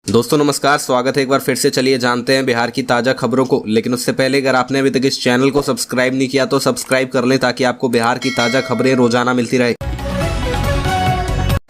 दोस्तों नमस्कार, स्वागत है एक बार फिर से। चलिए जानते हैं बिहार की ताज़ा खबरों को। लेकिन उससे पहले अगर आपने अभी तक इस चैनल को सब्सक्राइब नहीं किया तो सब्सक्राइब कर लें ताकि आपको बिहार की ताज़ा खबरें रोजाना मिलती रहे।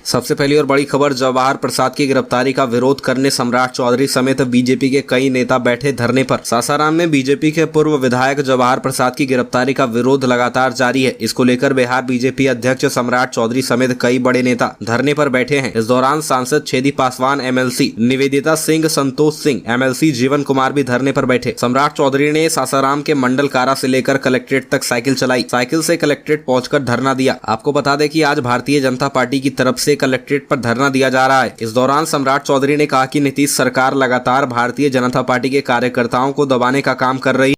सबसे पहली और बड़ी खबर, जवाहर प्रसाद की गिरफ्तारी का विरोध करने सम्राट चौधरी समेत बीजेपी के कई नेता बैठे धरने पर। सासाराम में बीजेपी के पूर्व विधायक जवाहर प्रसाद की गिरफ्तारी का विरोध लगातार जारी है। इसको लेकर बिहार बीजेपी अध्यक्ष सम्राट चौधरी समेत कई बड़े नेता धरने पर बैठे हैं। इस दौरान सांसद छेदी पासवान एमएलसी निवेदिता सिंह, संतोष सिंह एमएलसी, जीवन कुमार भी धरने पर बैठे। सम्राट चौधरी ने सासाराम के मंडल कारा से लेकर कलेक्ट्रेट तक साइकिल चलाई। साइकिल से कलेक्ट्रेट पहुंचकर धरना दिया। आपको बता दें कि आज भारतीय जनता पार्टी की तरफ से कलेक्ट्रेट पर धरना दिया जा रहा है। इस दौरान सम्राट चौधरी ने कहा कि नीतीश सरकार लगातार भारतीय जनता पार्टी के कार्यकर्ताओं को दबाने का काम कर रही है।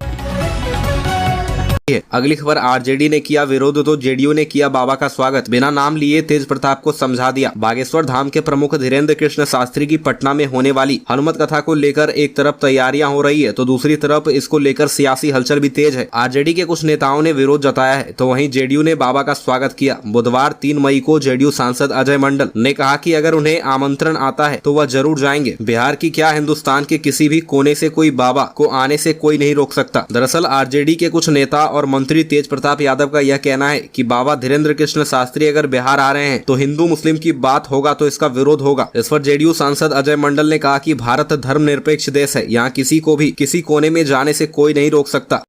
अगली खबर, आरजेडी ने किया विरोध तो जेडीयू ने किया बाबा का स्वागत। बिना नाम लिए तेज प्रताप को समझा दिया। बागेश्वर धाम के प्रमुख धीरेन्द्र कृष्ण शास्त्री की पटना में होने वाली हनुमत कथा को लेकर एक तरफ तैयारियां हो रही है तो दूसरी तरफ इसको लेकर सियासी हलचल भी तेज है। आरजेडी के कुछ नेताओं ने विरोध जताया है तो वहीं जेडीयू ने बाबा का स्वागत किया। बुधवार 3 मई को जेडीयू सांसद अजय मंडल ने कहा कि अगर उन्हें आमंत्रण आता है तो वह जरूर जाएंगे। बिहार की क्या, हिंदुस्तान के किसी भी कोने से कोई बाबा को आने से कोई नहीं रोक सकता। दरअसल आरजेडी के कुछ नेता और मंत्री तेज प्रताप यादव का यह कहना है कि बाबा धीरेन्द्र कृष्ण शास्त्री अगर बिहार आ रहे हैं तो हिंदू मुस्लिम की बात होगा तो इसका विरोध होगा। इस पर जेडीयू सांसद अजय मंडल ने कहा कि भारत धर्मनिरपेक्ष देश है, यहाँ किसी को भी किसी कोने में जाने से कोई नहीं रोक सकता।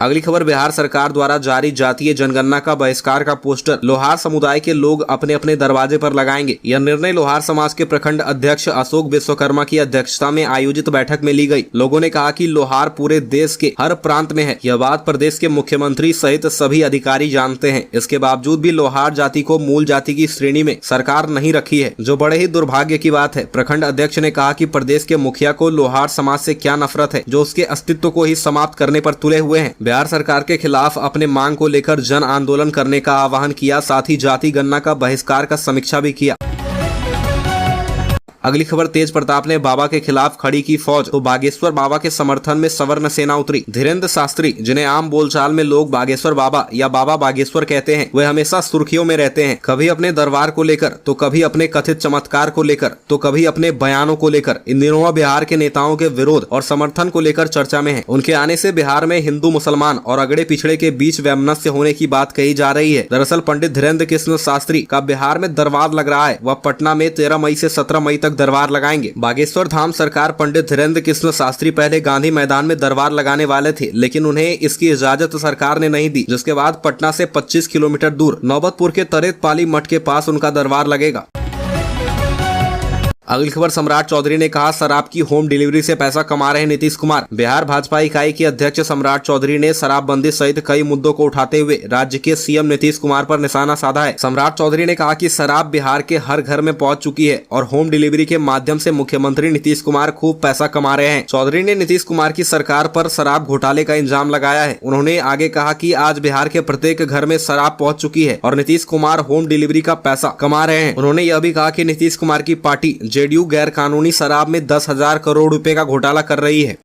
अगली खबर, बिहार सरकार द्वारा जारी जातीय जनगणना का बहिष्कार का पोस्टर लोहार समुदाय के लोग अपने अपने दरवाजे पर लगाएंगे। यह निर्णय लोहार समाज के प्रखंड अध्यक्ष अशोक विश्वकर्मा की अध्यक्षता में आयोजित बैठक में ली गई। लोगों ने कहा कि लोहार पूरे देश के हर प्रांत में है। यह बात प्रदेश के मुख्यमंत्री सहित सभी अधिकारी जानते हैं। इसके बावजूद भी लोहार जाति को मूल जाति की श्रेणी में सरकार नहीं रखी है, जो बड़े ही दुर्भाग्य की बात है। प्रखंड अध्यक्ष ने कहा कि प्रदेश के मुखिया को लोहार समाज से क्या नफरत है, जो उसके अस्तित्व को ही समाप्त करने पर तुले हुए हैं। बिहार सरकार के खिलाफ अपने मांग को लेकर जन आंदोलन करने का आह्वान किया, साथ ही जाति गणना का बहिष्कार का समीक्षा भी किया। अगली खबर, तेज प्रताप ने बाबा के खिलाफ खड़ी की फौज तो बागेश्वर बाबा के समर्थन में सवर्ण सेना उतरी। धीरेन्द्र शास्त्री, जिन्हें आम बोलचाल में लोग बागेश्वर बाबा या बाबा बागेश्वर कहते हैं, वे हमेशा सुर्खियों में रहते हैं। कभी अपने दरबार को लेकर तो कभी अपने कथित चमत्कार को लेकर तो कभी अपने बयानों को लेकर। इन दिनों वह बिहार के नेताओं के विरोध और समर्थन को लेकर चर्चा में है। उनके आने से बिहार में हिंदू मुसलमान और अगड़े पिछड़े के बीच वैमनस्य होने की बात कही जा रही है। दरअसल पंडित धीरेन्द्र कृष्ण शास्त्री का बिहार में दरबार लग रहा है। वह पटना में 13 मई से 17 मई तक दरबार लगाएंगे। बागेश्वर धाम सरकार पंडित धीरेन्द्र कृष्ण शास्त्री पहले गांधी मैदान में दरबार लगाने वाले थे, लेकिन उन्हें इसकी इजाजत सरकार ने नहीं दी, जिसके बाद पटना से 25 किलोमीटर दूर नौबतपुर के तरेत पाली मठ के पास उनका दरबार लगेगा। अगली खबर, सम्राट चौधरी ने कहा शराब की होम डिलीवरी से पैसा कमा रहे नीतीश कुमार। बिहार भाजपा इकाई के अध्यक्ष सम्राट चौधरी ने शराबबंदी सहित कई मुद्दों को उठाते हुए राज्य के सीएम नीतीश कुमार पर निशाना साधा है। सम्राट चौधरी ने कहा कि शराब बिहार के हर घर में पहुंच चुकी है और होम डिलीवरी के माध्यम से मुख्यमंत्री नीतीश कुमार खूब पैसा कमा रहे हैं। चौधरी ने नीतीश कुमार की सरकार पर शराब घोटाले का इल्जाम लगाया है। उन्होंने आगे कहा कि आज बिहार के प्रत्येक घर में शराब पहुंच चुकी है और नीतीश कुमार होम डिलीवरी का पैसा कमा रहे हैं। उन्होंने यह भी कहा कि नीतीश कुमार की पार्टी जेडीयू गैर कानूनी शराब में 10,000 करोड़ रुपए का घोटाला कर रही है।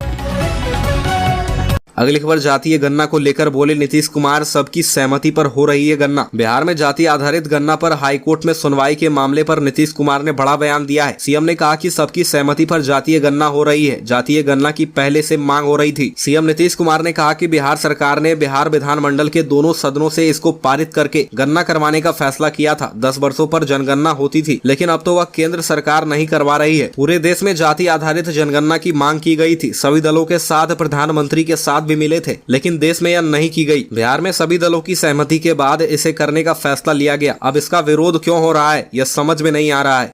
अगली खबर, जातीय गणना को लेकर बोले नीतीश कुमार, सबकी सहमति पर हो रही है गणना। बिहार में जाति आधारित गणना पर हाईकोर्ट में सुनवाई के मामले पर नीतीश कुमार ने बड़ा बयान दिया है। सीएम ने कहा कि सबकी सहमति पर जातीय गणना हो रही है। जातीय गणना की पहले से मांग हो रही थी। सीएम नीतीश कुमार ने कहा कि बिहार सरकार ने बिहार विधानमंडल के दोनों सदनों से इसको पारित करके गणना करवाने का फैसला किया था। 10 वर्षों पर जनगणना होती थी, लेकिन अब तो वह केंद्र सरकार नहीं करवा रही है। पूरे देश में जाति आधारित जनगणना की मांग की गई थी। सभी दलों के साथ प्रधानमंत्री के साथ भी मिले थे, लेकिन देश में यह नहीं की गई। बिहार में सभी दलों की सहमति के बाद इसे करने का फैसला लिया गया। अब इसका विरोध क्यों हो रहा है, यह समझ में नहीं आ रहा है।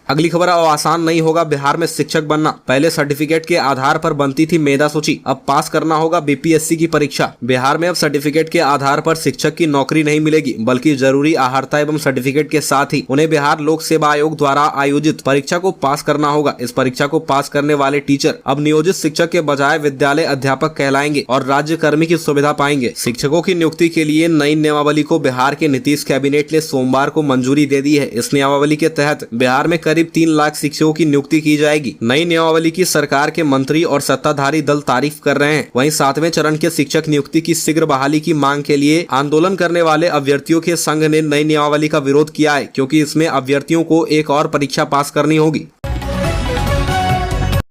अगली खबर, अब आसान नहीं होगा बिहार में शिक्षक बनना। पहले सर्टिफिकेट के आधार पर बनती थी मेधा सूची, अब पास करना होगा बीपीएससी की परीक्षा। बिहार में अब सर्टिफिकेट के आधार पर शिक्षक की नौकरी नहीं मिलेगी, बल्कि जरूरी अहर्ता एवं सर्टिफिकेट के साथ ही उन्हें बिहार लोक सेवा आयोग द्वारा आयोजित परीक्षा को पास करना होगा। इस परीक्षा को पास करने वाले टीचर अब नियोजित शिक्षक के बजाय विद्यालय अध्यापक कहलाएंगे और राज्य कर्मी की सुविधा पाएंगे। शिक्षकों की नियुक्ति के लिए नई नियमावली को बिहार के नीतीश कैबिनेट ने सोमवार को मंजूरी दे दी है। इस नियमावली के तहत बिहार में करीब करीब 3 लाख शिक्षकों की नियुक्ति की जाएगी। नई नियमावली की सरकार के मंत्री और सत्ताधारी दल तारीफ कर रहे हैं। वहीं 7वें चरण के शिक्षक नियुक्ति की शीघ्र बहाली की मांग के लिए आंदोलन करने वाले अभ्यर्थियों के संघ ने नई नियमावली का विरोध किया है, क्योंकि इसमें अभ्यर्थियों को एक और परीक्षा पास करनी होगी।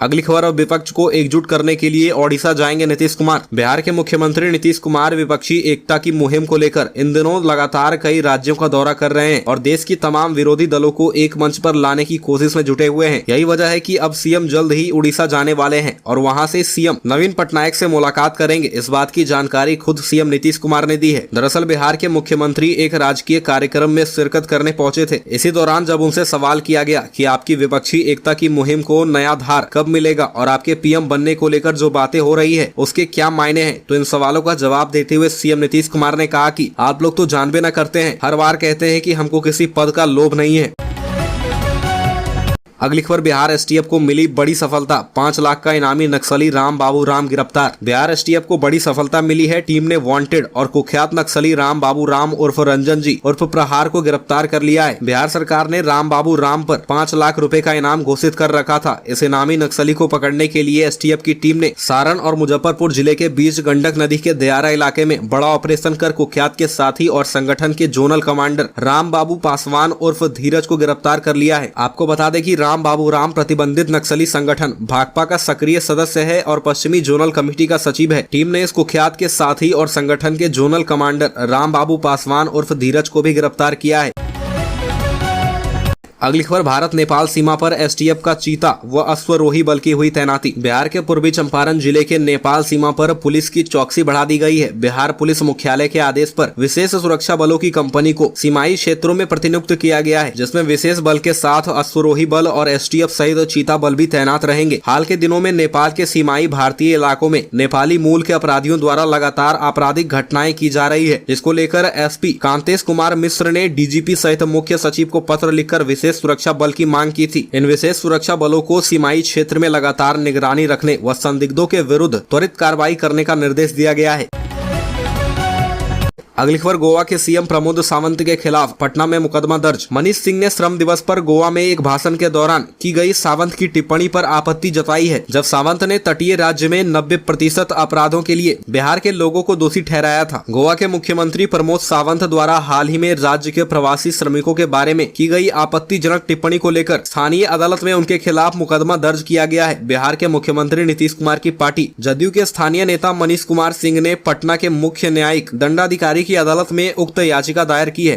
अगली खबर, अब विपक्ष को एकजुट करने के लिए ओडिशा जाएंगे नीतीश कुमार। बिहार के मुख्यमंत्री नीतीश कुमार विपक्षी एकता की मुहिम को लेकर इन दिनों लगातार कई राज्यों का दौरा कर रहे हैं और देश की तमाम विरोधी दलों को एक मंच पर लाने की कोशिश में जुटे हुए हैं। यही वजह है कि अब सीएम जल्द ही उड़ीसा जाने वाले हैं और वहां से सीएम नवीन पटनायक से मुलाकात करेंगे। इस बात की जानकारी खुद सीएम नीतीश कुमार ने दी है। दरअसल बिहार के मुख्यमंत्री एक राजकीय कार्यक्रम में शिरकत करने पहुंचे थे। इसी दौरान जब उनसे सवाल किया गया कि आपकी विपक्षी एकता की मुहिम को नया धार कब मिलेगा और आपके पीएम बनने को लेकर जो बातें हो रही है उसके क्या मायने हैं, तो इन सवालों का जवाब देते हुए सीएम नीतीश कुमार ने कहा कि आप लोग तो जानबे न करते हैं, हर बार कहते हैं कि हमको किसी पद का लोभ नहीं है। अगली खबर, बिहार एसटीएफ को मिली बड़ी सफलता, 5 लाख का इनामी नक्सली राम बाबू राम गिरफ्तार। बिहार एसटीएफ को बड़ी सफलता मिली है। टीम ने वांटेड और कुख्यात नक्सली राम बाबू राम उर्फ रंजन जी उर्फ प्रहार को गिरफ्तार कर लिया है। बिहार सरकार ने राम बाबू राम पर 5 लाख रुपए का इनाम घोषित कर रखा था। इस इनामी नक्सली को पकड़ने के लिए एसटीएफ की टीम ने सारण और मुजफ्फरपुर जिले के बीच गंडक नदी के दियारा इलाके में बड़ा ऑपरेशन कर कुख्यात के साथी और संगठन के जोनल कमांडर राम बाबू पासवान उर्फ धीरज को गिरफ्तार कर लिया है। आपको बता दें कि राम बाबू राम प्रतिबंधित नक्सली संगठन भाकपा का सक्रिय सदस्य है और पश्चिमी जोनल कमेटी का सचिव है। टीम ने इस कुख्यात के साथी और संगठन के जोनल कमांडर राम बाबू पासवान उर्फ धीरज को भी गिरफ्तार किया है। अगली खबर, भारत नेपाल सीमा पर एसटीएफ का चीता व अश्वरोही बल की हुई तैनाती। बिहार के पूर्वी चंपारण जिले के नेपाल सीमा पर पुलिस की चौकसी बढ़ा दी गई है। बिहार पुलिस मुख्यालय के आदेश पर विशेष सुरक्षा बलों की कंपनी को सीमाई क्षेत्रों में प्रतिनियुक्त किया गया है, जिसमें विशेष बल के साथ अश्वरोही बल और एसटीएफ सहित चीता बल भी तैनात रहेंगे। हाल के दिनों में नेपाल के सीमाई भारतीय इलाकों में नेपाली मूल के अपराधियों द्वारा लगातार आपराधिक घटनाएं की जा रही है, जिसको लेकर एसपी कांतेश कुमार मिश्र ने डीजीपी सहित मुख्य सचिव को पत्र लिखकर विशेष सुरक्षा बल की मांग की थी। इन विशेष सुरक्षा बलों को सीमाई क्षेत्र में लगातार निगरानी रखने व संदिग्धों के विरुद्ध त्वरित कार्रवाई करने का निर्देश दिया गया है। अगली खबर, गोवा के सीएम प्रमोद सावंत के खिलाफ पटना में मुकदमा दर्ज। मनीष सिंह ने श्रम दिवस पर गोवा में एक भाषण के दौरान की गई सावंत की टिप्पणी पर आपत्ति जताई है। जब सावंत ने तटीय राज्य में 90% अपराधों के लिए बिहार के लोगों को दोषी ठहराया था। गोवा के मुख्यमंत्री प्रमोद सावंत द्वारा हाल ही में राज्य के प्रवासी श्रमिकों के बारे में की गई आपत्तिजनक टिप्पणी को लेकर स्थानीय अदालत में उनके खिलाफ मुकदमा दर्ज किया गया है। बिहार के मुख्यमंत्री नीतीश कुमार की पार्टी जदयू के स्थानीय नेता मनीष कुमार सिंह ने पटना के मुख्य न्यायिक दंडाधिकारी की अदालत में उक्त याचिका दायर की है।